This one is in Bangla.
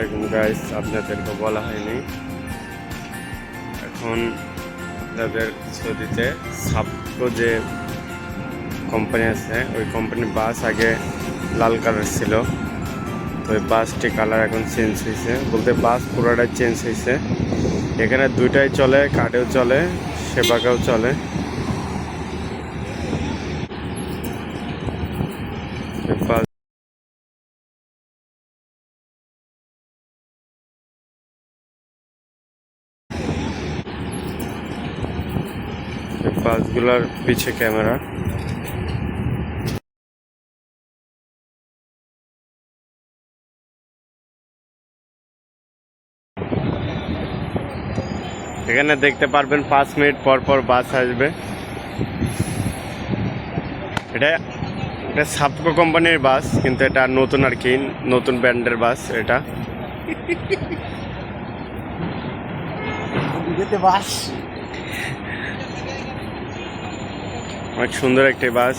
আলাইকুম গাইস, আপনাদেরকে বলা হয়নি। এখন আপনাদের সৌদিতে সাবকো যে কোম্পানি আছে, ওই কোম্পানির বাস আগে লাল কালার ছিল, তো ওই বাসটি কালার এখন চেঞ্জ হয়েছে, বলতে বাস পুরোটাই চেঞ্জ হয়েছে। এখানে দুইটাই চলে, কার্ডেও চলে, সেবাকেও চলে। বাস বাসগুলোর পিছে ক্যামেরা। এখানে দেখতে পারবেন 5 মিনিট পর পর বাস আসবে। এটা এটা সাবকো কোম্পানির বাস, কিন্তু এটা নতুন আর কি, নতুন ব্র্যান্ডের বাস এটা। বাস অনেক সুন্দর একটি বাস।